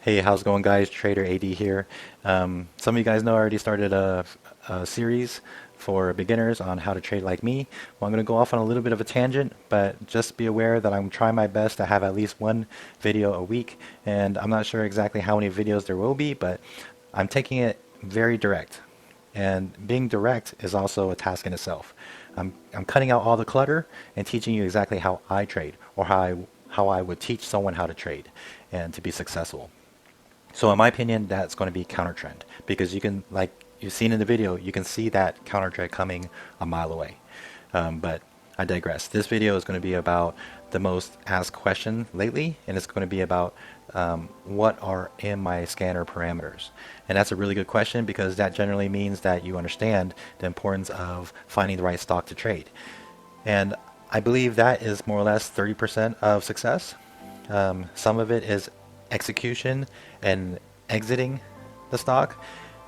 Hey, how's it going, guys? Trader AD here. Some of you guys know I already started a series for beginners on how to trade like me. Well, I'm going to go off on a little bit of a tangent, but just be aware that I'm trying my best to have at least one video a week. And I'm not sure exactly how many videos there will be, but I'm taking it very direct. And being direct is also a task in itself. I'm cutting out all the clutter and teaching you exactly how I trade or how I would teach someone how to trade and to be successful. So in my opinion, that's going to be counter trend because you can, like you've seen in the video, you can see that counter trend coming a mile away. But I digress. This video is going to be about the most asked question lately, and it's going to be about what are in my scanner parameters. And that's a really good question because that generally means that you understand the importance of finding the right stock to trade. And I believe that is more or less 30% of success. Some of it is execution and exiting the stock,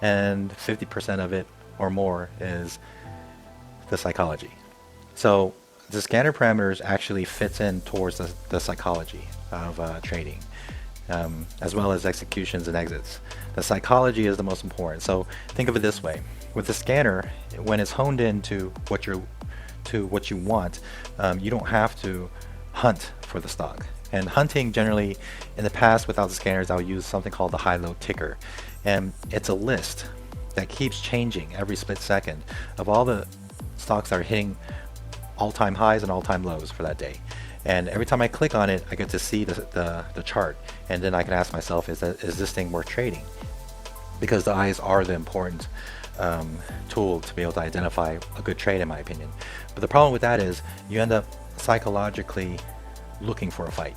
and 50% of it or more is the psychology. So the scanner parameters actually fits in towards the psychology of trading, as well as executions and exits. The psychology is the most important. So think of it this way: with the scanner, when it's honed into what you want, you don't have to hunt for the stock. And hunting generally, in the past without the scanners, I'll use something called the high-low ticker. And it's a list that keeps changing every split second of all the stocks that are hitting all-time highs and all-time lows for that day. And every time I click on it, I get to see the chart. And then I can ask myself, is this thing worth trading? Because the eyes are the important tool to be able to identify a good trade, in my opinion. But the problem with that is you end up psychologically looking for a fight.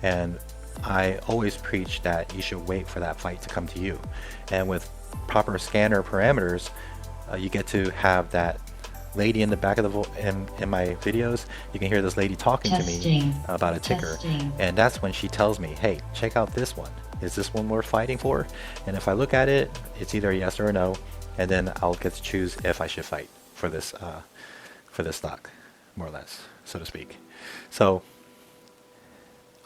And I always preach that you should wait for that fight to come to you. And with proper scanner parameters, you get to have that lady in the back of in my videos. You can hear this lady talking to me about a ticker. And that's when she tells me, hey, check out this one. Is this one worth fighting for? And if I look at it, it's either a yes or a no. And then I'll get to choose if I should fight for this stock, more or less, so to speak. So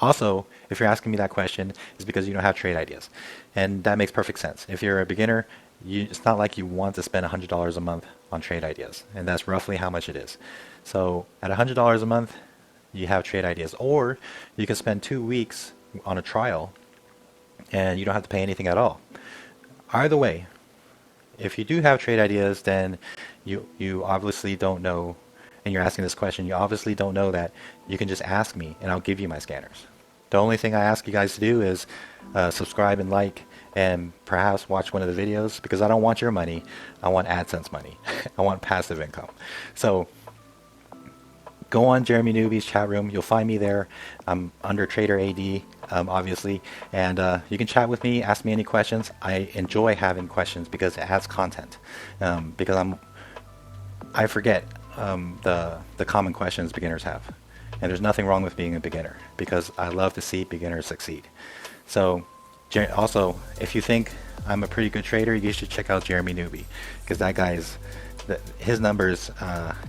also, if you're asking me that question, it's because you don't have trade ideas. And that makes perfect sense. If you're a beginner, it's not like you want to spend $100 a month on trade ideas. And that's roughly how much it is. So at $100 a month, you have trade ideas. Or you can spend 2 weeks on a trial and you don't have to pay anything at all. Either way, if you do have trade ideas, then you obviously don't know, and you're asking this question, you obviously don't know that you can just ask me and I'll give you my scanners. The only thing I ask you guys to do is subscribe and like and perhaps watch one of the videos because I don't want your money. I want AdSense money. I want passive income. So go on Jeremy Newby's chat room. You'll find me there. I'm under Trader AD, obviously. And you can chat with me, ask me any questions. I enjoy having questions because it adds content. Because I forget the common questions beginners have. And there's nothing wrong with being a beginner because I love to see beginners succeed. So also, if you think I'm a pretty good trader, you should check out Jeremy Newby because that guy's his numbers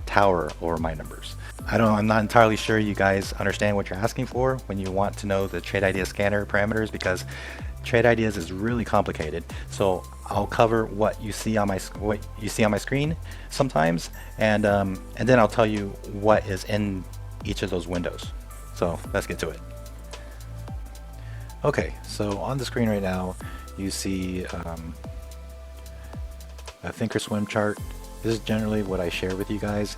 tower over my numbers. I'm not entirely sure you guys understand what you're asking for when you want to know the trade idea scanner parameters because trade ideas is really complicated. So I'll cover what you see on my screen sometimes, and then I'll tell you what is in each of those windows. So let's get to it. Okay, so on the screen right now you see a Thinkorswim chart. This is generally what I share with you guys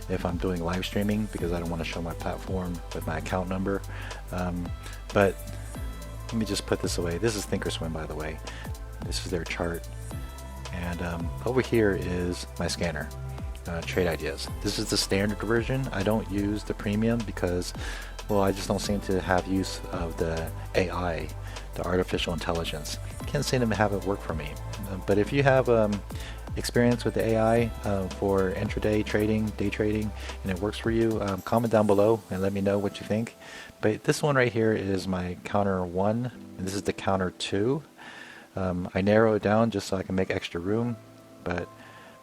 if I'm doing live streaming because I don't want to show my platform with my account number. But let me just put this away. This is Thinkorswim, by the way. This is their chart. And over here is my scanner, trade ideas. This is the standard version. I don't use the premium because, well, I just don't seem to have use of the AI, the artificial intelligence. Can't seem to have it work for me. But if you have experience with the AI for intraday trading, day trading, and it works for you, comment down below and let me know what you think. But this one right here is my counter 1, and this is the counter 2. I narrow it down just so I can make extra room, but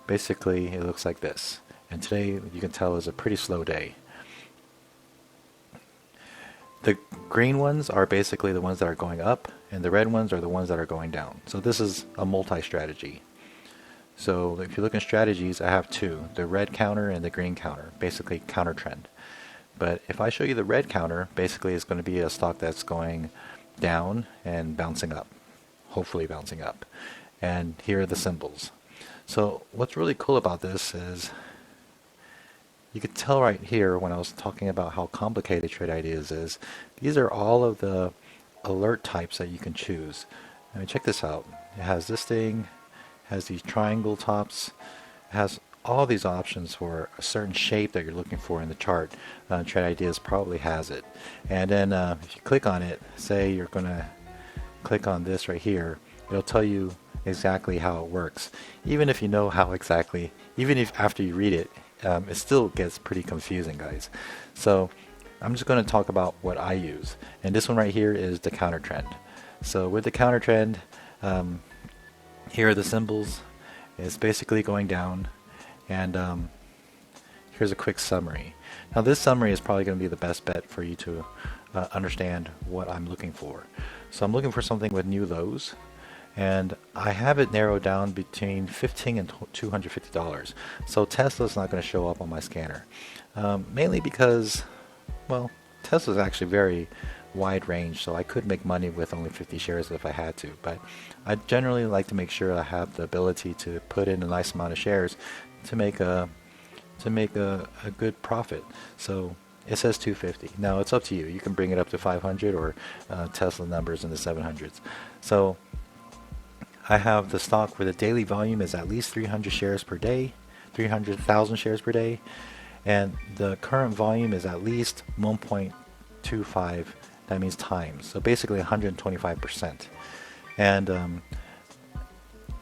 basically it looks like this. And today you can tell is a pretty slow day. The green ones are basically the ones that are going up, and the red ones are the ones that are going down. So this is a multi-strategy. So if you look in strategies, I have two, the red counter and the green counter, basically counter trend. But if I show you the red counter, basically it's going to be a stock that's going down and bouncing up, hopefully bouncing up. And here are the symbols. So what's really cool about this is you could tell right here when I was talking about how complicated Trade Ideas is, these are all of the alert types that you can choose. I mean, check this out. It has this thing, has these triangle tops, it has all these options for a certain shape that you're looking for in the chart. Trade Ideas probably has it. And then if you click on it, say you're going to click on this right here, it'll tell you exactly how it works. Even if you know how exactly, even if after you read it, it still gets pretty confusing, guys. So I'm just going to talk about what I use. And this one right here is the counter trend. So with the counter trend, here are the symbols. It's basically going down. And here's a quick summary. Now this summary is probably going to be the best bet for you to understand what I'm looking for. So I'm looking for something with new lows. And I have it narrowed down between $15 and $250. So Tesla's not going to show up on my scanner. Mainly because, well, Tesla's actually very wide range, so I could make money with only 50 shares if I had to. But I generally like to make sure I have the ability to put in a nice amount of shares to make a good profit. So it says 250. Now it's up to you. You can bring it up to 500 or Tesla numbers in the 700s. So I have the stock where the daily volume is at least 300 shares per day, 300,000 shares per day, and the current volume is at least 1.25. That means times. So basically 125%. And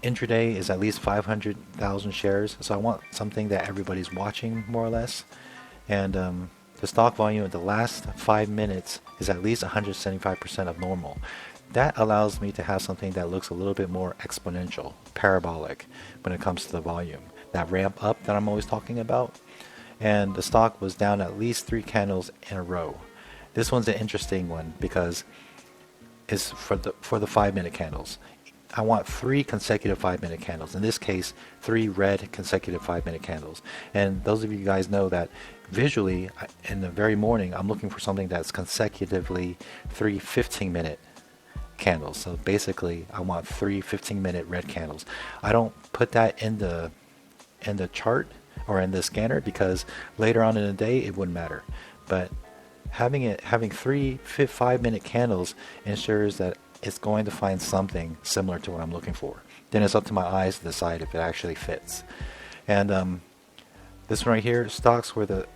intraday is at least 500,000 shares. So I want something that everybody's watching more or less. And the stock volume of the last 5 minutes is at least 175% of normal. That allows me to have something that looks a little bit more exponential, parabolic, when it comes to the volume. That ramp up that I'm always talking about. And the stock was down at least 3 candles in a row. This one's an interesting one because it's for the 5-minute candles. I want 3 consecutive 5-minute candles. In this case, 3 red consecutive 5-minute candles. And those of you guys know that visually, in the very morning, I'm looking for something that's consecutively 3 15-minute candles. So basically, I want 3 15-minute red candles. I don't put that in the chart or in the scanner because later on in the day it wouldn't matter. But having 3 5-minute candles ensures that it's going to find something similar to what I'm looking for. Then it's up to my eyes to decide if it actually fits. And this one right here, stocks where the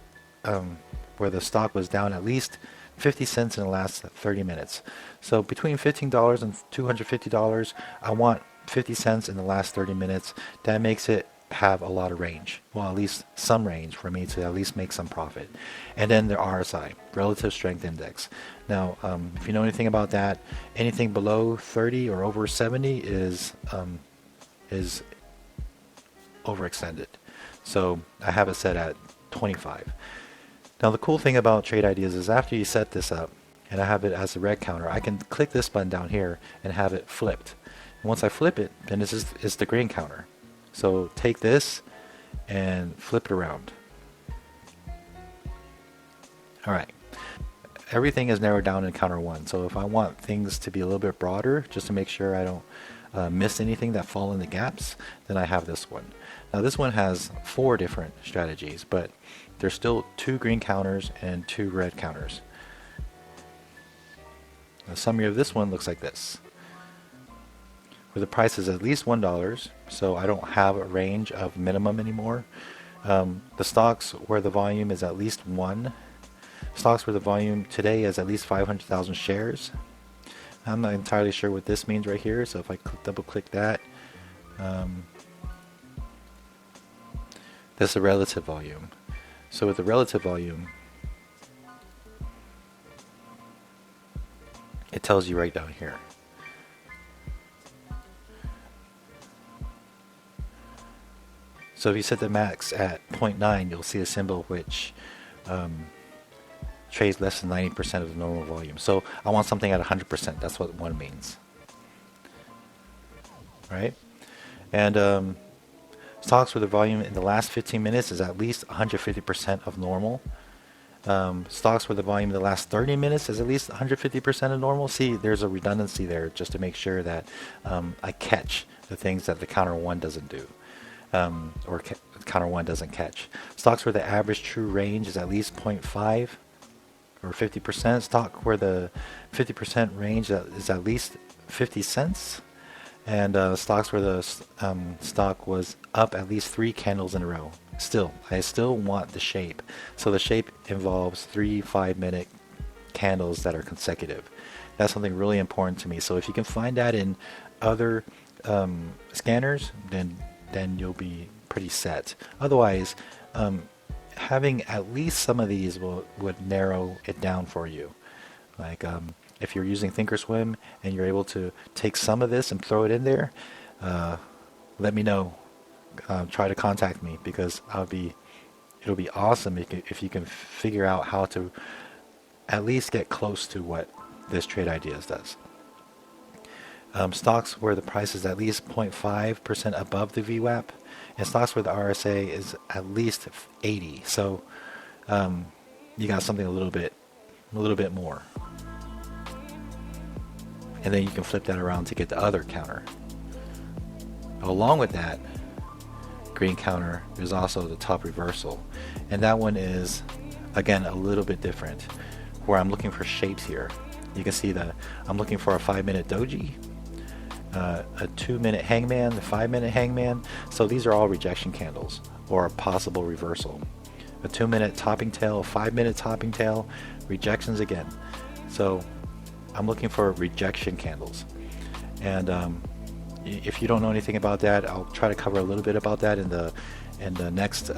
stock was down at least 50 cents in the last 30 minutes. So between $15 and $250, I want 50 cents in the last 30 minutes. That makes it have a lot of range. Well, at least some range for me to at least make some profit. And then the RSI, Relative Strength Index. Now, if you know anything about that, anything below 30 or over 70 is overextended. So I have it set at 25. Now the cool thing about Trade Ideas is after you set this up, and I have it as a red counter, I can click this button down here and have it flipped. And once I flip it, then this is the green counter. So take this and flip it around. Alright. Everything is narrowed down in counter 1. So if I want things to be a little bit broader, just to make sure I don't miss anything that fall in the gaps, then I have this one. Now this one has 4 different strategies, but there's still 2 green counters and 2 red counters. The summary of this one looks like this. Where the price is at least $1, so I don't have a range of minimum anymore. The stocks where the volume is at least 1. Stocks where the volume today is at least 500,000 shares. I'm not entirely sure what this means right here, so if I double click that, that's the relative volume. So with the relative volume, it tells you right down here. So if you set the max at 0.9, you'll see a symbol which trades less than 90% of the normal volume. So I want something at 100%. That's what 1 means, right? And stocks where the volume in the last 15 minutes is at least 150% of normal. Stocks where the volume in the last 30 minutes is at least 150% of normal. See, there's a redundancy there just to make sure that I catch the things that the counter 1 doesn't do, or counter 1 doesn't catch. Stocks where the average true range is at least 0.5 or 50%. Stock where the 50% range is at least 50 cents. And stocks where the stock was up at least 3 candles in a row. I still want the shape. So the shape involves 3 5-minute candles that are consecutive. That's something really important to me. So if you can find that in other scanners, then you'll be pretty set. Otherwise, having at least some of these would narrow it down for you. Like if you're using Thinkorswim and you're able to take some of this and throw it in there, let me know. Try to contact me, because it'll be awesome if you can figure out how to at least get close to what this Trade Ideas does. Stocks where the price is at least 0.5% above the VWAP, and stocks where the RSA is at least 80. So you got something a little bit more. And then you can flip that around to get the other counter. Along with that green counter, there's also the top reversal. And that one is, again, a little bit different, where I'm looking for shapes here. You can see that I'm looking for a 5-minute doji, a 2-minute hangman, the 5-minute hangman. So these are all rejection candles or a possible reversal. A 2-minute topping tail, a 5-minute topping tail, rejections again. So I'm looking for rejection candles. And if you don't know anything about that, I'll try to cover a little bit about that in the next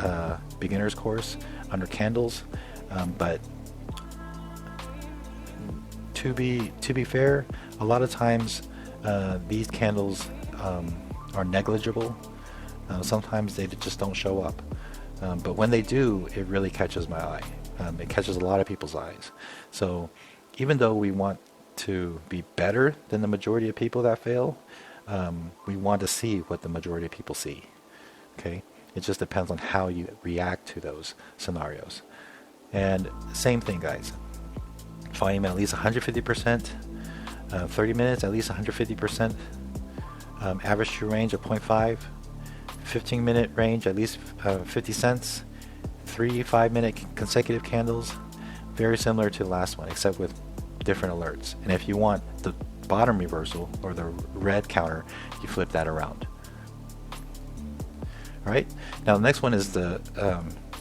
beginner's course under candles. But to be fair, a lot of times these candles are negligible. Sometimes they just don't show up. But when they do, it really catches my eye. It catches a lot of people's eyes. So even though we want to be better than the majority of people that fail, we want to see what the majority of people see. Okay, it just depends on how you react to those scenarios. And same thing, guys. Volume at least 150%, 30 minutes at least 150%, average true range of 0.5, 15-minute range at least 50 cents, 3 5-minute consecutive candles, very similar to the last one except with different alerts. And if you want the bottom reversal or the red counter, you flip that around. All right, now the next one is the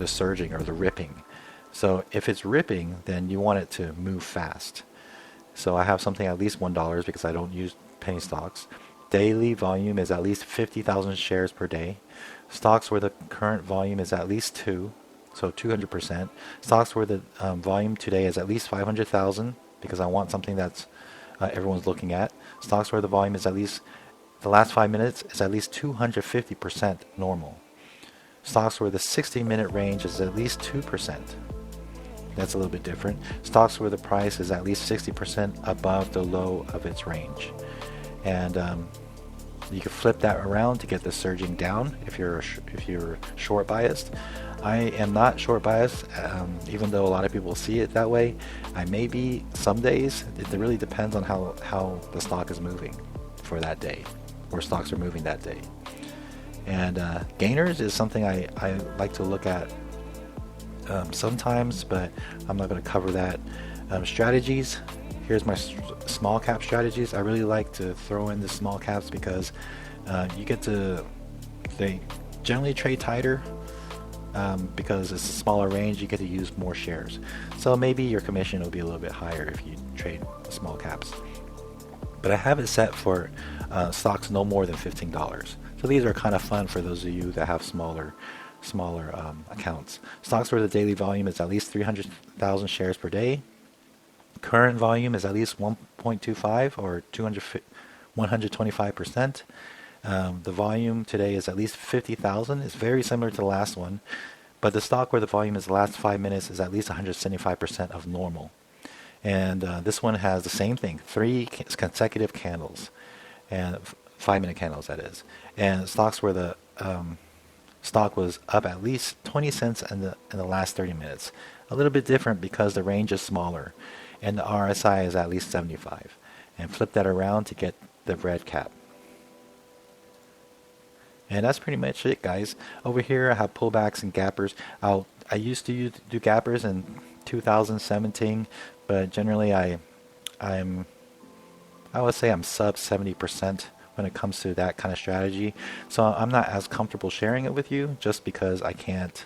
surging or the ripping. So if it's ripping, then you want it to move fast. So I have something at least $1 because I don't use penny stocks. Daily volume is at least 50,000 shares per day. Stocks where the current volume is at least 2, so 200%. Stocks where the volume today is at least 500,000 because I want something that's everyone's looking at. Stocks where the volume is at least, the last 5 minutes is at least 250% normal. Stocks where the 60-minute range is at least 2%. That's a little bit different. Stocks where the price is at least 60% above the low of its range. And you can flip that around to get the surging down if you're short biased. I am not short biased, even though a lot of people see it that way. I may be some days. It really depends on how the stock is moving for that day, or stocks are moving that day. And gainers is something I like to look at sometimes, but I'm not going to cover that. Strategies. Here's my small cap strategies. I really like to throw in the small caps because they generally trade tighter because it's a smaller range. You get to use more shares. So maybe your commission will be a little bit higher if you trade small caps. But I have it set for stocks no more than $15. So these are kind of fun for those of you that have smaller accounts. Stocks where the daily volume is at least 300,000 shares per day. Current volume is at least 1.25 or 125%. The volume today is at least 50,000. It's very similar to the last one, But the stock where the volume is the last 5 minutes is at least 175% of normal. And this one has the same thing, three consecutive candles, and 5-minute candles that is. And stocks where the stock was up at least 20 cents in the last 30 minutes. A little bit different because the range is smaller, and the RSI is at least 75. And flip that around to get the red cap. And that's pretty much it, guys. Over here I have pullbacks and gappers. I used to do gappers in 2017, but generally I would say I'm sub 70% when it comes to that kind of strategy. So I'm not as comfortable sharing it with you just because I can't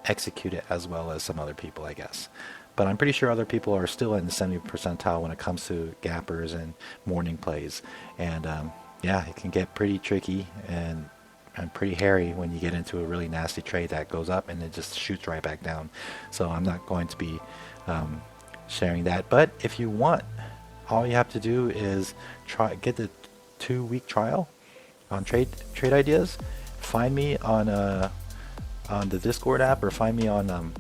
execute it as well as some other people, I guess. But I'm pretty sure other people are still in the 70th percentile when it comes to gappers and morning plays. And yeah, it can get pretty tricky and pretty hairy when you get into a really nasty trade that goes up and it just shoots right back down. So I'm not going to be sharing that. But if you want, all you have to do is get the 2-week trial on trade ideas. Find me on the Discord app, or find me on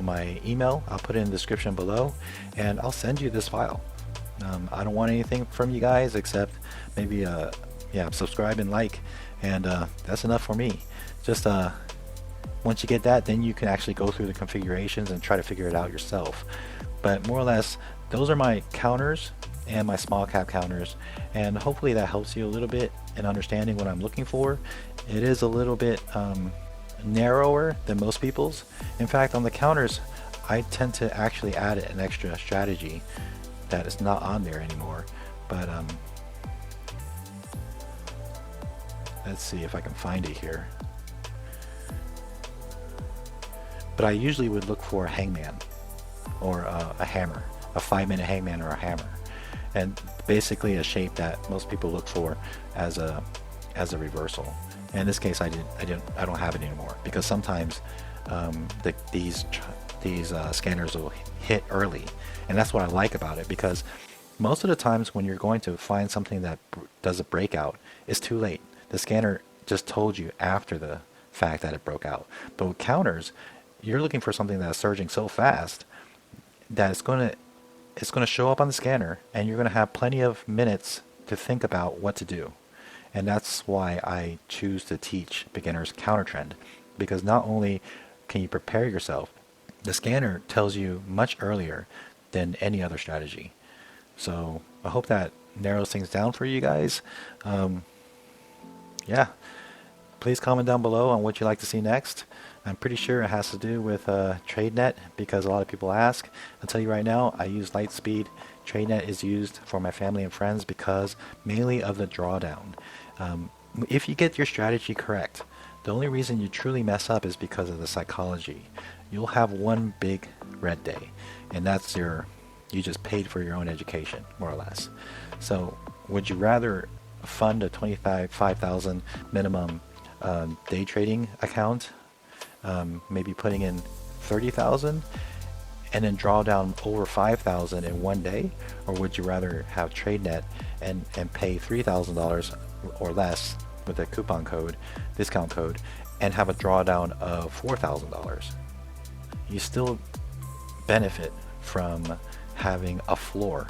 my email. I'll put it in the description below, and I'll send you this file. I don't want anything from you guys except maybe subscribe and like, and that's enough for me. Just once you get that, then you can actually go through the configurations and try to figure it out yourself. But more or less, those are my counters and my small cap counters, and hopefully that helps you a little bit in understanding what I'm looking for. It is a little bit narrower than most people's. In fact, on the counters, I tend to actually add an extra strategy that is not on there anymore. But let's see if I can find it here. But I usually would look for a hangman or a hammer, a 5-minute hangman or a hammer, and basically a shape that most people look for as a reversal. And in this case, I don't have it anymore because sometimes these scanners will hit early, and that's what I like about it, because most of the times when you're going to find something that does a breakout, it's too late. The scanner just told you after the fact that it broke out. But with counters, you're looking for something that's surging so fast that it's going to show up on the scanner, and you're going to have plenty of minutes to think about what to do. And that's why I choose to teach beginners counter trend, because not only can you prepare yourself, the scanner tells you much earlier than any other strategy. So I hope that narrows things down for you guys. Yeah, please comment down below on what you'd like to see next. I'm pretty sure it has to do with TradeNet, because a lot of people ask. I'll tell you right now, I use Lightspeed. TradeNet is used for my family and friends because mainly of the drawdown. If you get your strategy correct, the only reason you truly mess up is because of the psychology. You'll have one big red day, and that's you just paid for your own education, more or less. So would you rather fund a $25,000 minimum day trading account, maybe putting in $30,000 and then draw down over $5,000 in one day? Or would you rather have TradeNet and pay $3,000 or less with a discount code, and have a drawdown of $4,000? You still benefit from having a floor.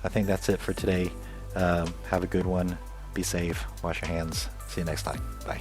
I think that's it for today. Have a good one. Be safe. Wash your hands. See you next time. Bye.